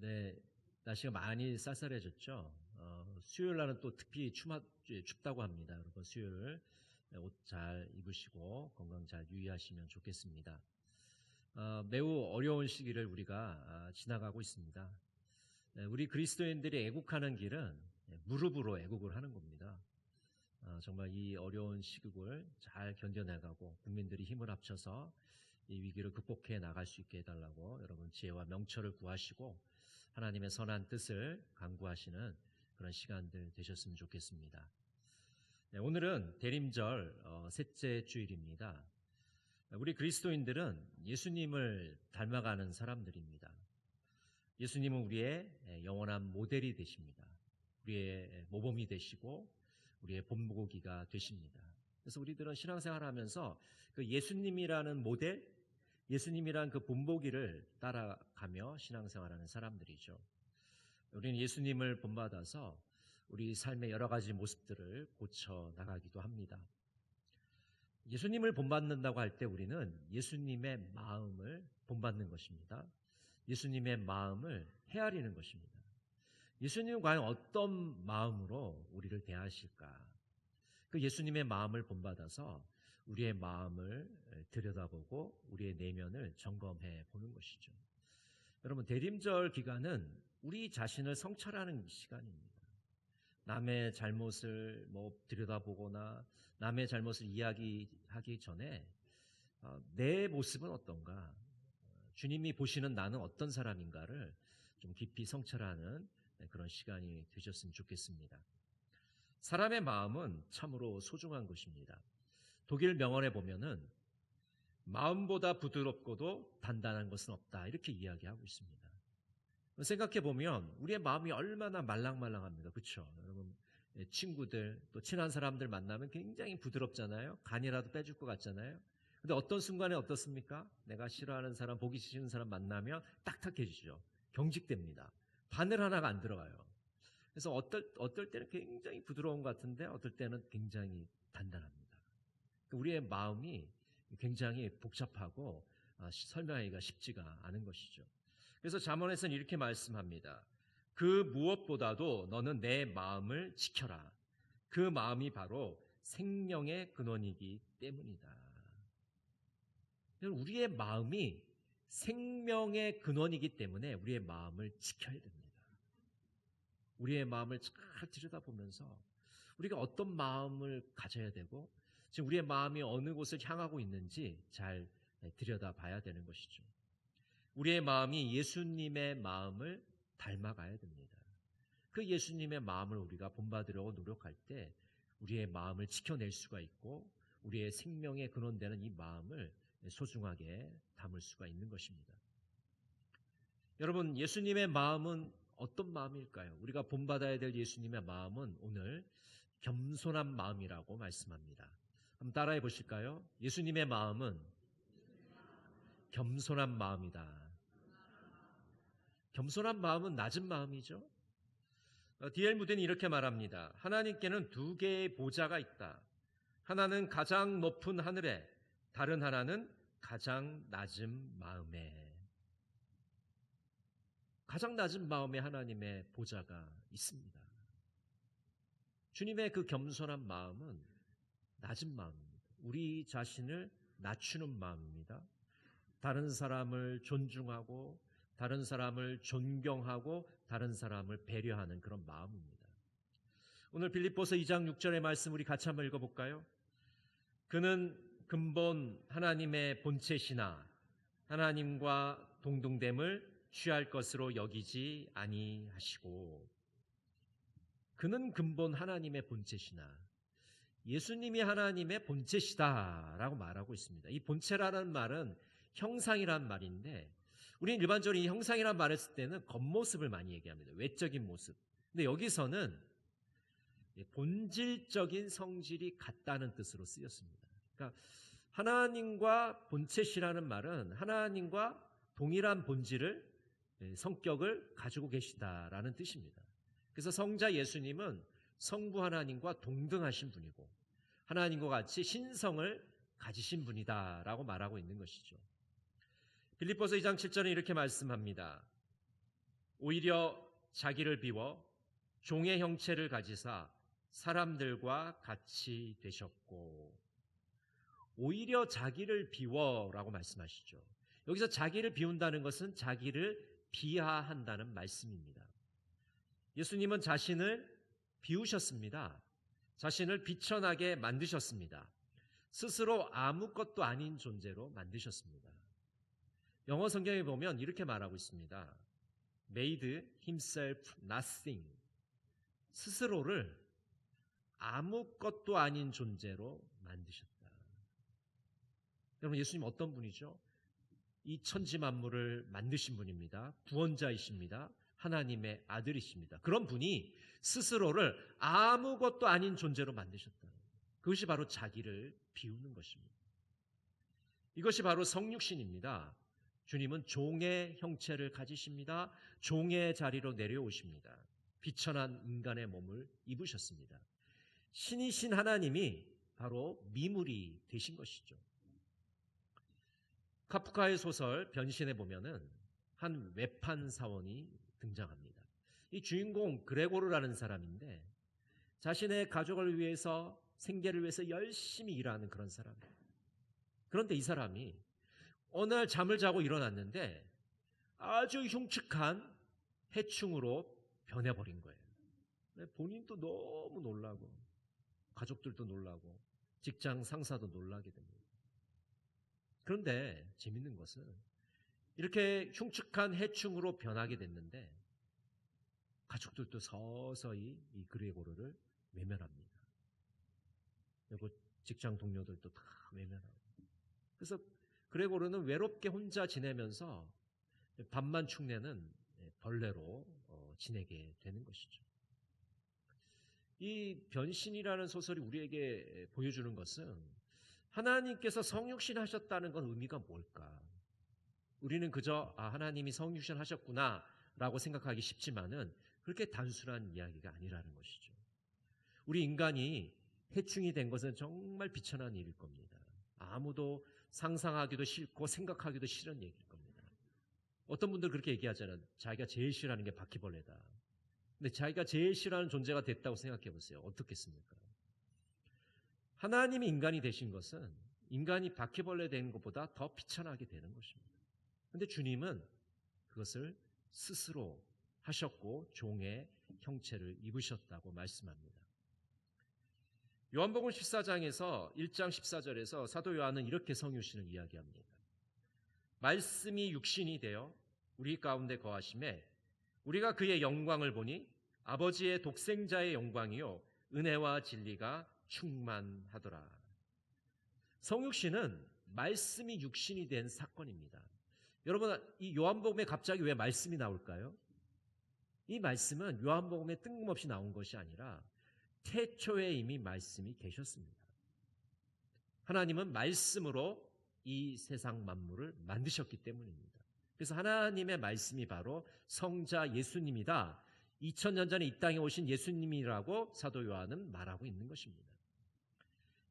네, 날씨가 많이 쌀쌀해졌죠. 수요일 날은 또 특히 춥다고 합니다. 여러분 수요일 옷 잘 입으시고 건강 잘 유의하시면 좋겠습니다. 매우 어려운 시기를 우리가 지나가고 있습니다. 네, 우리 그리스도인들이 애국하는 길은 무릎으로 애국을 하는 겁니다. 정말 이 어려운 시국을 잘 견뎌내가고 국민들이 힘을 합쳐서 이 위기를 극복해 나갈 수 있게 해달라고 여러분 지혜와 명철을 구하시고 하나님의 선한 뜻을 간구하시는 그런 시간들 되셨으면 좋겠습니다. 네, 오늘은 대림절 셋째 주일입니다. 우리 그리스도인들은 예수님을 닮아가는 사람들입니다. 예수님은 우리의 영원한 모델이 되십니다. 우리의 모범이 되시고 우리의 본보기가 되십니다. 그래서 우리들은 신앙생활하면서 그 예수님이라는 모델, 예수님이란 그 본보기를 따라가며 신앙생활하는 사람들이죠. 우리는 예수님을 본받아서 우리 삶의 여러 가지 모습들을 고쳐 나가기도 합니다. 예수님을 본받는다고 할 때 우리는 예수님의 마음을 본받는 것입니다. 예수님의 마음을 헤아리는 것입니다. 예수님은 과연 어떤 마음으로 우리를 대하실까? 그 예수님의 마음을 본받아서 우리의 마음을 들여다보고 우리의 내면을 점검해 보는 것이죠. 여러분, 대림절 기간은 우리 자신을 성찰하는 시간입니다. 남의 잘못을 들여다보거나 남의 잘못을 이야기하기 전에 내 모습은 어떤가? 주님이 보시는 나는 어떤 사람인가를 좀 깊이 성찰하는 그런 시간이 되셨으면 좋겠습니다. 사람의 마음은 참으로 소중한 것입니다. 독일 명언에 보면은 마음보다 부드럽고도 단단한 것은 없다 이렇게 이야기하고 있습니다. 생각해 보면 우리의 마음이 얼마나 말랑말랑합니다. 그렇죠? 여러분 친구들 또 친한 사람들 만나면 굉장히 부드럽잖아요. 간이라도 빼줄 것 같잖아요. 근데 어떤 순간에 어떻습니까? 내가 싫어하는 사람, 보기 싫은 사람 만나면 딱딱해지죠. 경직됩니다. 바늘 하나가 안 들어가요. 그래서 어떨 때는 굉장히 부드러운 것 같은데 어떨 때는 굉장히 단단합니다. 우리의 마음이 굉장히 복잡하고 설명하기가 쉽지가 않은 것이죠. 그래서 잠언에서는 이렇게 말씀합니다. 그 무엇보다도 너는 내 마음을 지켜라. 그 마음이 바로 생명의 근원이기 때문이다. 우리의 마음이 생명의 근원이기 때문에 우리의 마음을 지켜야 됩니다. 우리의 마음을 잘 들여다보면서 우리가 어떤 마음을 가져야 되고 지금 우리의 마음이 어느 곳을 향하고 있는지 잘 들여다봐야 되는 것이죠. 우리의 마음이 예수님의 마음을 닮아가야 됩니다. 그 예수님의 마음을 우리가 본받으려고 노력할 때 우리의 마음을 지켜낼 수가 있고 우리의 생명의 근원되는 이 마음을 소중하게 담을 수가 있는 것입니다. 여러분, 예수님의 마음은 어떤 마음일까요? 우리가 본받아야 될 예수님의 마음은 오늘 겸손한 마음이라고 말씀합니다. 한번 따라해 보실까요? 예수님의 마음은 겸손한 마음이다. 겸손한 마음은 낮은 마음이죠. D.L. 무드는 이렇게 말합니다. 하나님께는 두 개의 보좌가 있다. 하나는 가장 높은 하늘에, 다른 하나는 가장 낮은 마음에. 가장 낮은 마음에 하나님의 보좌가 있습니다. 주님의 그 겸손한 마음은 낮은 마음입니다. 우리 자신을 낮추는 마음입니다. 다른 사람을 존중하고 다른 사람을 존경하고 다른 사람을 배려하는 그런 마음입니다. 오늘 빌립보서 2장 6절의 말씀 우리 같이 한번 읽어볼까요? 그는 근본 하나님의 본체시나 하나님과 동등됨을 취할 것으로 여기지 아니하시고. 그는 근본 하나님의 본체시나 예수님이 하나님의 본체시다라고 말하고 있습니다. 이 본체라는 말은 형상이란 말인데 우리는 일반적으로 이 형상이란 말을 쓸 때는 겉모습을 많이 얘기합니다. 외적인 모습. 근데 여기서는 본질적인 성질이 같다는 뜻으로 쓰였습니다. 그러니까 하나님과 본체시라는 말은 하나님과 동일한 본질을 성격을 가지고 계시다라는 뜻입니다. 그래서 성자 예수님은 성부 하나님과 동등하신 분이고 하나님과 같이 신성을 가지신 분이다라고 말하고 있는 것이죠. 빌립보서 2장 7절에 이렇게 말씀합니다. 오히려 자기를 비워 종의 형체를 가지사 사람들과 같이 되셨고, 오히려 자기를 비워라고 말씀하시죠. 여기서 자기를 비운다는 것은 자기를 비하한다는 말씀입니다. 예수님은 자신을 비우셨습니다. 자신을 비천하게 만드셨습니다. 스스로 아무것도 아닌 존재로 만드셨습니다. 영어 성경에 보면 이렇게 말하고 있습니다. Made himself nothing. 스스로를 아무것도 아닌 존재로 만드셨다. 여러분, 예수님 어떤 분이죠? 이 천지 만물을 만드신 분입니다. 구원자이십니다. 하나님의 아들이십니다. 그런 분이 스스로를 아무것도 아닌 존재로 만드셨다. 그것이 바로 자기를 비우는 것입니다. 이것이 바로 성육신입니다. 주님은 종의 형체를 가지십니다. 종의 자리로 내려오십니다. 비천한 인간의 몸을 입으셨습니다. 신이신 하나님이 바로 미물이 되신 것이죠. 카프카의 소설 변신에 보면은 한 외판 사원이 등장합니다. 이 주인공 그레고르라는 사람인데 자신의 가족을 위해서, 생계를 위해서 열심히 일하는 그런 사람이에요. 그런데 이 사람이 어느 날 잠을 자고 일어났는데 아주 흉측한 해충으로 변해버린 거예요. 본인도 너무 놀라고, 가족들도 놀라고, 직장 상사도 놀라게 됩니다. 그런데 재밌는 것은 이렇게 흉측한 해충으로 변하게 됐는데 가족들도 서서히 이 그레고르를 외면합니다. 그리고 직장 동료들도 다 외면하고. 그래서 그레고르는 외롭게 혼자 지내면서 밤만 축내는 벌레로 지내게 되는 것이죠. 이 변신이라는 소설이 우리에게 보여주는 것은 하나님께서 성육신 하셨다는 건 의미가 뭘까? 우리는 그저 하나님이 성육신 하셨구나 라고 생각하기 쉽지만은 그렇게 단순한 이야기가 아니라는 것이죠. 우리 인간이 해충이 된 것은 정말 비천한 일일 겁니다. 아무도 상상하기도 싫고 생각하기도 싫은 얘기일 겁니다. 어떤 분들 그렇게 얘기하잖아요. 자기가 제일 싫어하는 게 바퀴벌레다. 근데 자기가 제일 싫어하는 존재가 됐다고 생각해 보세요. 어떻겠습니까? 하나님이 인간이 되신 것은 인간이 바퀴벌레 된 것보다 더 비천하게 되는 것입니다. 그런데 주님은 그것을 스스로 하셨고 종의 형체를 입으셨다고 말씀합니다. 요한복음 14장에서 1장 14절에서 사도 요한은 이렇게 성육신을 이야기합니다. 말씀이 육신이 되어 우리 가운데 거하심에 우리가 그의 영광을 보니 아버지의 독생자의 영광이요 은혜와 진리가 충만하더라. 성육신은 말씀이 육신이 된 사건입니다. 여러분, 이 요한복음에 갑자기 왜 말씀이 나올까요? 이 말씀은 요한복음에 뜬금없이 나온 것이 아니라 태초에 이미 말씀이 계셨습니다. 하나님은 말씀으로 이 세상 만물을 만드셨기 때문입니다. 그래서 하나님의 말씀이 바로 성자 예수님이다. 2000년 전에 이 땅에 오신 예수님이라고 사도 요한은 말하고 있는 것입니다.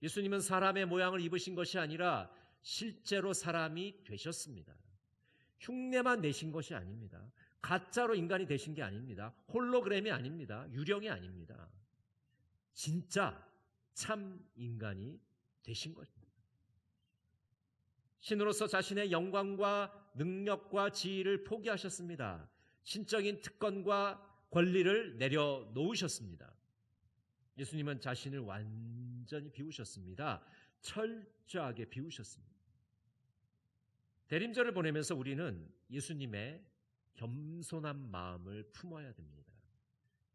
예수님은 사람의 모양을 입으신 것이 아니라 실제로 사람이 되셨습니다. 흉내만 내신 것이 아닙니다. 가짜로 인간이 되신 게 아닙니다. 홀로그램이 아닙니다. 유령이 아닙니다. 진짜 참 인간이 되신 것입니다. 신으로서 자신의 영광과 능력과 지위를 포기하셨습니다. 신적인 특권과 권리를 내려놓으셨습니다. 예수님은 자신을 완전히 비우셨습니다. 철저하게 비우셨습니다. 대림절을 보내면서 우리는 예수님의 겸손한 마음을 품어야 됩니다.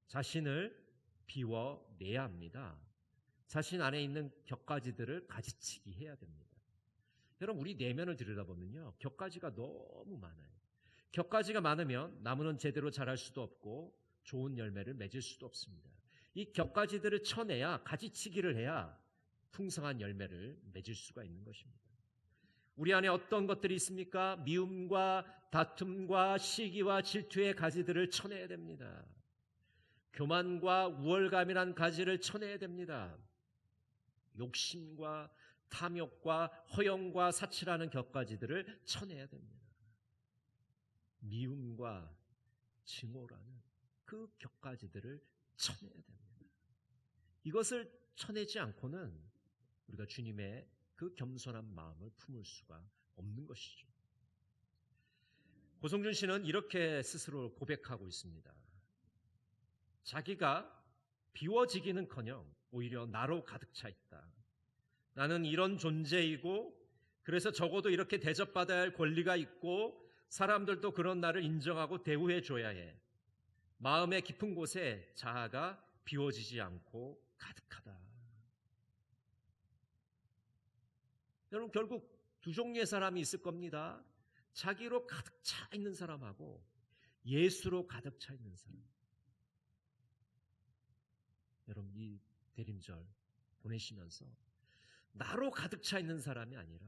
자신을 비워내야 합니다. 자신 안에 있는 격가지들을 가지치기 해야 됩니다. 여러분, 우리 내면을 들여다보면요, 격가지가 너무 많아요. 격가지가 많으면 나무는 제대로 자랄 수도 없고 좋은 열매를 맺을 수도 없습니다. 이 격가지들을 쳐내야, 가지치기를 해야 풍성한 열매를 맺을 수가 있는 것입니다. 우리 안에 어떤 것들이 있습니까? 미움과 다툼과 시기와 질투의 가지들을 쳐내야 됩니다. 교만과 우월감이란 가지를 쳐내야 됩니다. 욕심과 탐욕과 허영과 사치라는 격가지들을 쳐내야 됩니다. 미움과 증오라는 그 격가지들을 쳐내야 됩니다. 이것을 쳐내지 않고는 우리가 주님의 그 겸손한 마음을 품을 수가 없는 것이죠. 고성준 씨는 이렇게 스스로 고백하고 있습니다. 자기가 비워지기는커녕 오히려 나로 가득 차 있다. 나는 이런 존재이고 그래서 적어도 이렇게 대접받아야 할 권리가 있고 사람들도 그런 나를 인정하고 대우해 줘야 해. 마음의 깊은 곳에 자아가 비워지지 않고 가득하다. 여러분, 결국 두 종류의 사람이 있을 겁니다. 자기로 가득 차 있는 사람하고 예수로 가득 차 있는 사람. 여러분, 이 대림절 보내시면서 나로 가득 차 있는 사람이 아니라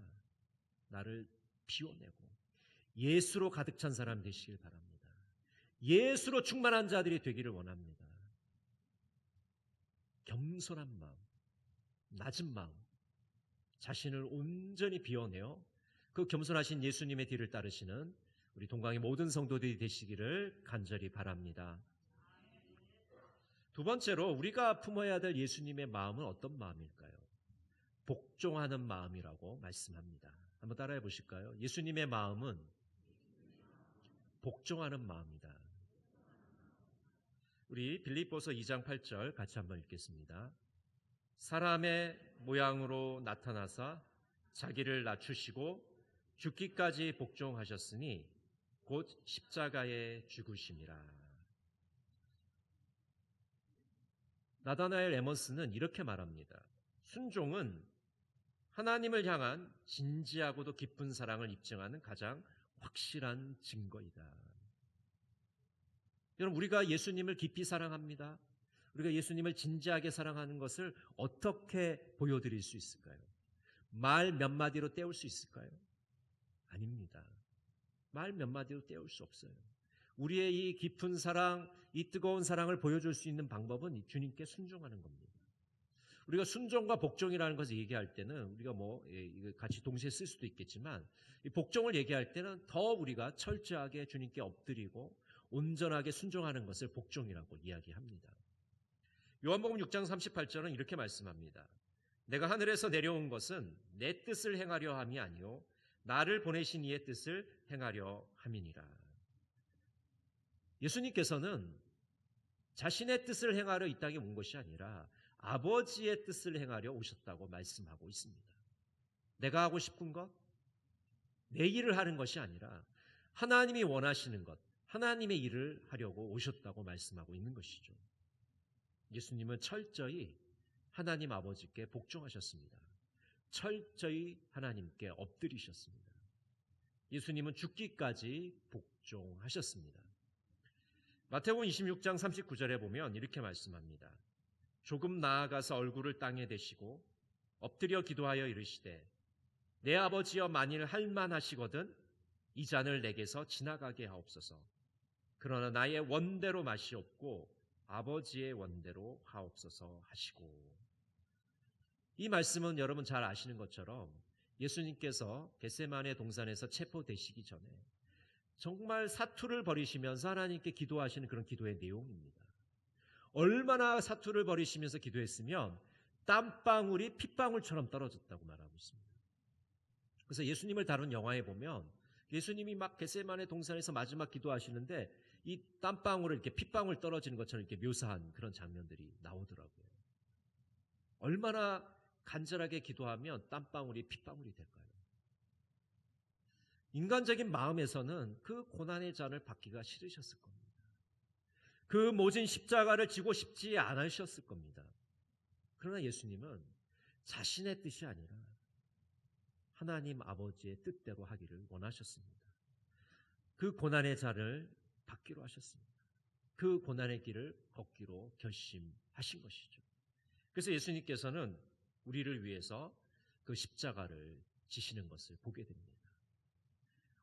나를 비워내고 예수로 가득 찬 사람 되시길 바랍니다. 예수로 충만한 자들이 되기를 원합니다. 겸손한 마음, 낮은 마음, 자신을 온전히 비워내어 그 겸손하신 예수님의 뒤를 따르시는 우리 동강의 모든 성도들이 되시기를 간절히 바랍니다. 두 번째로 우리가 품어야 될 예수님의 마음은 어떤 마음일까요? 복종하는 마음이라고 말씀합니다. 한번 따라해 보실까요? 예수님의 마음은 복종하는 마음이다. 우리 빌립보서 2장 8절 같이 한번 읽겠습니다. 사람의 모양으로 나타나사 자기를 낮추시고 죽기까지 복종하셨으니 곧 십자가에 죽으심이라. 나다나엘 에머스는 이렇게 말합니다. 순종은 하나님을 향한 진지하고도 깊은 사랑을 입증하는 가장 확실한 증거이다. 여러분, 우리가 예수님을 깊이 사랑합니다. 우리가 예수님을 진지하게 사랑하는 것을 어떻게 보여드릴 수 있을까요? 말 몇 마디로 때울 수 있을까요? 아닙니다. 말 몇 마디로 때울 수 없어요. 우리의 이 깊은 사랑, 이 뜨거운 사랑을 보여줄 수 있는 방법은 주님께 순종하는 겁니다. 우리가 순종과 복종이라는 것을 얘기할 때는 우리가 같이 동시에 쓸 수도 있겠지만 이 복종을 얘기할 때는 더 우리가 철저하게 주님께 엎드리고 온전하게 순종하는 것을 복종이라고 이야기합니다. 요한복음 6장 38절은 이렇게 말씀합니다. 내가 하늘에서 내려온 것은 내 뜻을 행하려 함이 아니요 나를 보내신 이의 뜻을 행하려 함이니라. 예수님께서는 자신의 뜻을 행하려 이 땅에 온 것이 아니라 아버지의 뜻을 행하려 오셨다고 말씀하고 있습니다. 내가 하고 싶은 것, 내 일을 하는 것이 아니라 하나님이 원하시는 것, 하나님의 일을 하려고 오셨다고 말씀하고 있는 것이죠. 예수님은 철저히 하나님 아버지께 복종하셨습니다. 철저히 하나님께 엎드리셨습니다. 예수님은 죽기까지 복종하셨습니다. 마태복음 26장 39절에 보면 이렇게 말씀합니다. 조금 나아가서 얼굴을 땅에 대시고 엎드려 기도하여 이르시되 내 아버지여 만일 할만하시거든 이 잔을 내게서 지나가게 하옵소서. 그러나 나의 원대로 마시옵고 아버지의 원대로 하옵소서 하시고. 이 말씀은 여러분 잘 아시는 것처럼 예수님께서 겟세마네 동산에서 체포되시기 전에 정말 사투를 벌이시면서 하나님께 기도하시는 그런 기도의 내용입니다. 얼마나 사투를 벌이시면서 기도했으면 땀방울이 핏방울처럼 떨어졌다고 말하고 있습니다. 그래서 예수님을 다룬 영화에 보면 예수님이 막 겟세마네 동산에서 마지막 기도하시는데 이 땀방울을 이렇게 핏방울 떨어지는 것처럼 이렇게 묘사한 그런 장면들이 나오더라고요. 얼마나 간절하게 기도하면 땀방울이 핏방울이 될까요? 인간적인 마음에서는 그 고난의 잔을 받기가 싫으셨을 겁니다. 그 모진 십자가를 지고 싶지 않으셨을 겁니다. 그러나 예수님은 자신의 뜻이 아니라 하나님 아버지의 뜻대로 하기를 원하셨습니다. 그 고난의 잔을 받기로 하셨습니다. 그 고난의 길을 걷기로 결심하신 것이죠. 그래서 예수님께서는 우리를 위해서 그 십자가를 지시는 것을 보게 됩니다.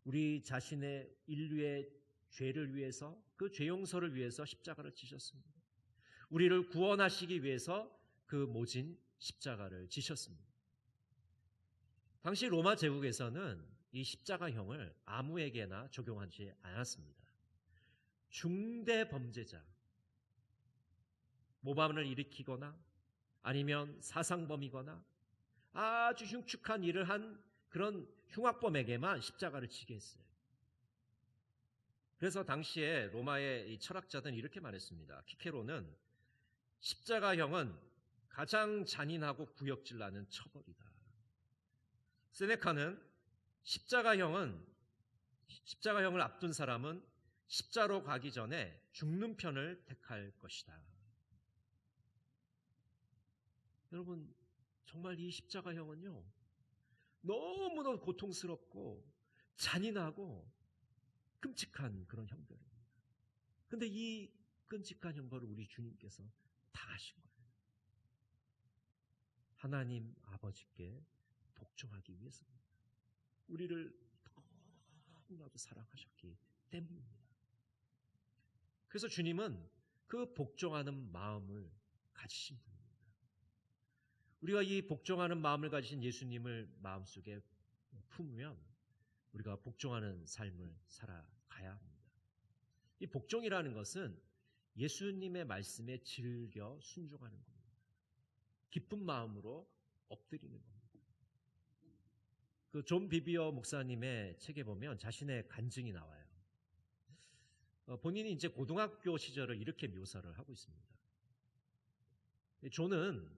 우리 자신의 인류의 죄를 위해서 그 죄 용서를 위해서 십자가를 지셨습니다. 우리를 구원하시기 위해서 그 모진 십자가를 지셨습니다. 당시 로마 제국에서는 이 십자가형을 아무에게나 적용하지 않았습니다. 중대 범죄자, 모범을 일으키거나 아니면 사상범이거나 아주 흉측한 일을 한 그런 흉악범에게만 십자가를 지게 했어요. 그래서 당시에 로마의 이 철학자들은 이렇게 말했습니다. 키케로는 십자가형은 가장 잔인하고 구역질 나는 처벌이다. 세네카는 십자가형을 앞둔 사람은 십자로 가기 전에 죽는 편을 택할 것이다. 여러분, 정말 이 십자가형은요, 너무너무 고통스럽고 잔인하고 끔찍한 그런 형벌입니다. 근데 이 끔찍한 형벌을 우리 주님께서 다 하신 거예요. 하나님 아버지께 복종하기 위해서입니다. 우리를 너무나도 사랑하셨기 때문입니다. 그래서 주님은 그 복종하는 마음을 가지신 분입니다. 우리가 이 복종하는 마음을 가지신 예수님을 마음속에 품으면 우리가 복종하는 삶을 살아가야 합니다. 이 복종이라는 것은 예수님의 말씀에 즐겨 순종하는 겁니다. 기쁜 마음으로 엎드리는 겁니다. 그 존 비비어 목사님의 책에 보면 자신의 간증이 나와요. 본인이 이제 고등학교 시절을 이렇게 묘사를 하고 있습니다. 존은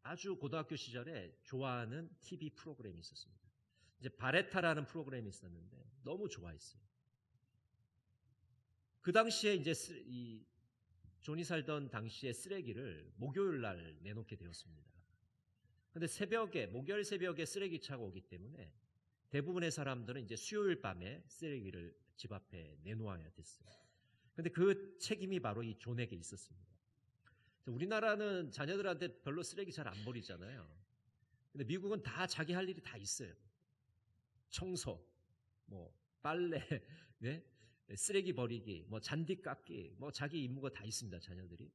아주 고등학교 시절에 좋아하는 TV 프로그램이 있었습니다. 이제 바레타라는 프로그램이 있었는데 너무 좋아했어요. 그 당시에 이제 이 존이 살던 당시에 쓰레기를 목요일 날 내놓게 되었습니다. 근데 목요일 새벽에 쓰레기차가 오기 때문에 대부분의 사람들은 이제 수요일 밤에 쓰레기를 집 앞에 내놓아야 됐어요. 근데 그 책임이 바로 이 존에게 있었습니다. 우리나라는 자녀들한테 별로 쓰레기 잘 안 버리잖아요. 근데 미국은 다 자기 할 일이 다 있어요. 청소, 빨래, 네? 쓰레기 버리기, 잔디 깎기, 자기 임무가 다 있습니다, 자녀들이.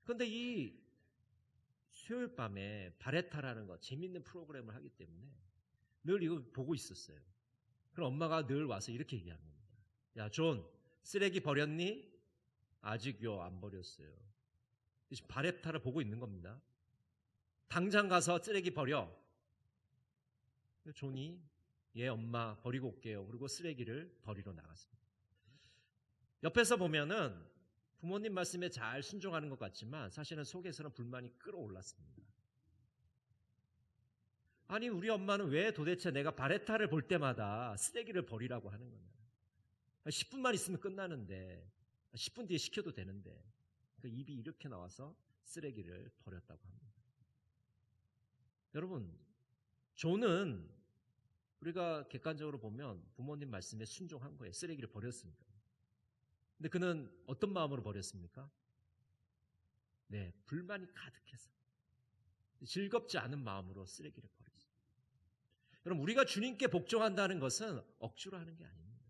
그런데 이 수요일 밤에 바레타라는 재밌는 프로그램을 하기 때문에 늘 이거 보고 있었어요. 그럼 엄마가 늘 와서 이렇게 얘기하는 겁니다. 야, 존, 쓰레기 버렸니? 아직요, 안 버렸어요. 지금 바레타를 보고 있는 겁니다. 당장 가서 쓰레기 버려. 존이 얘 엄마 버리고 올게요. 그리고 쓰레기를 버리러 나갔습니다. 옆에서 보면은 부모님 말씀에 잘 순종하는 것 같지만 사실은 속에서는 불만이 끌어올랐습니다. 아니, 우리 엄마는 왜 도대체 내가 바레타를 볼 때마다 쓰레기를 버리라고 하는 거냐. 10분만 있으면 끝나는데 10분 뒤에 시켜도 되는데 그 입이 이렇게 나와서 쓰레기를 버렸다고 합니다. 여러분, 존은 우리가 객관적으로 보면 부모님 말씀에 순종한 거예요. 쓰레기를 버렸습니다. 근데 그는 어떤 마음으로 버렸습니까? 네, 불만이 가득해서 즐겁지 않은 마음으로 쓰레기를 버렸어요. 여러분, 우리가 주님께 복종한다는 것은 억지로 하는 게 아닙니다.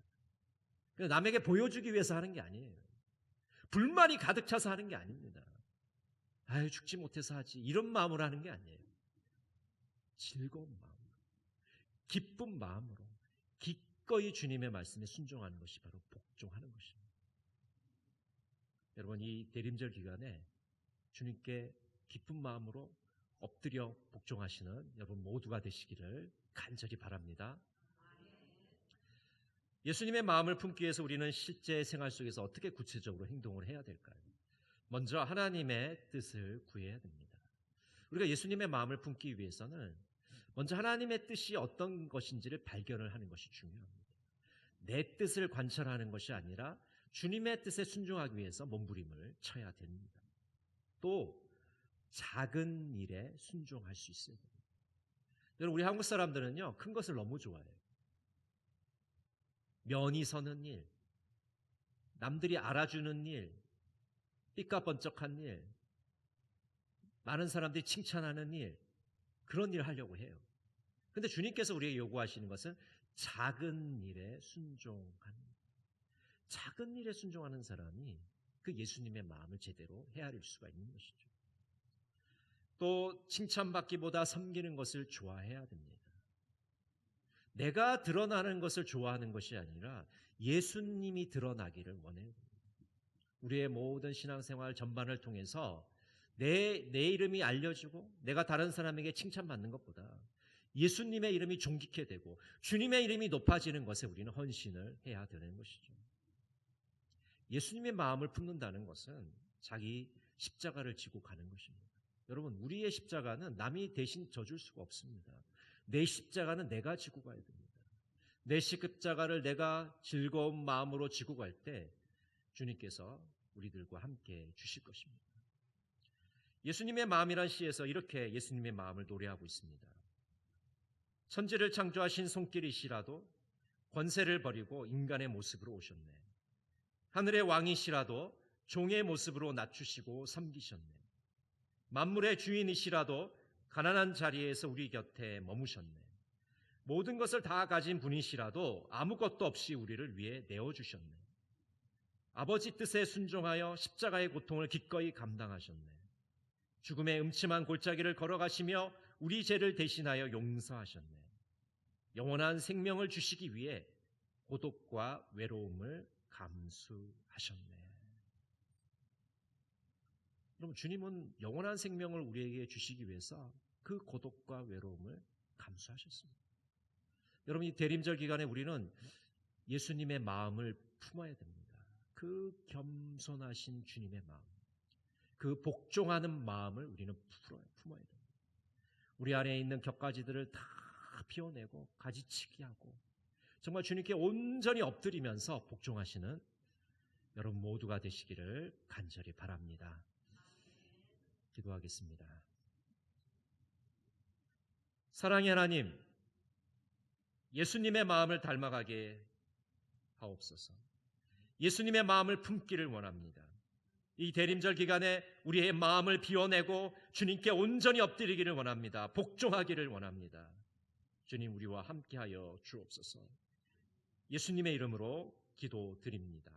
남에게 보여주기 위해서 하는 게 아니에요. 불만이 가득 차서 하는 게 아닙니다. 아유, 죽지 못해서 하지, 이런 마음으로 하는 게 아니에요. 즐거운 마음으로, 기쁜 마음으로 기꺼이 주님의 말씀에 순종하는 것이 바로 복종하는 것입니다. 여러분, 이 대림절 기간에 주님께 기쁜 마음으로 엎드려 복종하시는 여러분 모두가 되시기를 간절히 바랍니다. 예수님의 마음을 품기 위해서 우리는 실제 생활 속에서 어떻게 구체적으로 행동을 해야 될까요? 먼저 하나님의 뜻을 구해야 됩니다. 우리가 예수님의 마음을 품기 위해서는 먼저 하나님의 뜻이 어떤 것인지를 발견을 하는 것이 중요합니다. 내 뜻을 관철하는 것이 아니라 주님의 뜻에 순종하기 위해서 몸부림을 쳐야 됩니다. 또 작은 일에 순종할 수 있어야 됩니다. 여러분, 우리 한국 사람들은요, 큰 것을 너무 좋아해요. 면이 서는 일, 남들이 알아주는 일, 삐까번쩍한 일, 많은 사람들이 칭찬하는 일, 그런 일을 하려고 해요. 그런데 주님께서 우리에게 요구하시는 것은 작은 일에 순종하는, 작은 일에 순종하는 사람이 그 예수님의 마음을 제대로 헤아릴 수가 있는 것이죠. 또 칭찬받기보다 섬기는 것을 좋아해야 됩니다. 내가 드러나는 것을 좋아하는 것이 아니라 예수님이 드러나기를 원해요. 우리의 모든 신앙생활 전반을 통해서 내 이름이 알려지고 내가 다른 사람에게 칭찬받는 것보다 예수님의 이름이 존귀케 되고 주님의 이름이 높아지는 것에 우리는 헌신을 해야 되는 것이죠. 예수님의 마음을 품는다는 것은 자기 십자가를 지고 가는 것입니다. 여러분, 우리의 십자가는 남이 대신 져줄 수가 없습니다. 내 십자가는 내가 지고 가야 됩니다. 내 십자가를 내가 즐거운 마음으로 지고 갈 때 주님께서 우리들과 함께 주실 것입니다. 예수님의 마음이란 시에서 이렇게 예수님의 마음을 노래하고 있습니다. 천지를 창조하신 손길이시라도 권세를 버리고 인간의 모습으로 오셨네. 하늘의 왕이시라도 종의 모습으로 낮추시고 섬기셨네. 만물의 주인이시라도 가난한 자리에서 우리 곁에 머무셨네. 모든 것을 다 가진 분이시라도 아무것도 없이 우리를 위해 내어주셨네. 아버지 뜻에 순종하여 십자가의 고통을 기꺼이 감당하셨네. 죽음의 음침한 골짜기를 걸어가시며 우리 죄를 대신하여 용서하셨네. 영원한 생명을 주시기 위해 고독과 외로움을 감수하셨네. 그럼 주님은 영원한 생명을 우리에게 주시기 위해서 그 고독과 외로움을 감수하셨습니다. 여러분, 이 대림절 기간에 우리는 예수님의 마음을 품어야 됩니다. 그 겸손하신 주님의 마음, 그 복종하는 마음을 우리는 품어야 됩니다. 우리 안에 있는 격가지들을 다 피워내고 가지치기 하고 정말 주님께 온전히 엎드리면서 복종하시는 여러분 모두가 되시기를 간절히 바랍니다. 기도하겠습니다. 사랑의 하나님, 예수님의 마음을 닮아가게 하옵소서. 예수님의 마음을 품기를 원합니다. 이 대림절 기간에 우리의 마음을 비워내고 주님께 온전히 엎드리기를 원합니다. 복종하기를 원합니다. 주님, 우리와 함께하여 주옵소서. 예수님의 이름으로 기도드립니다.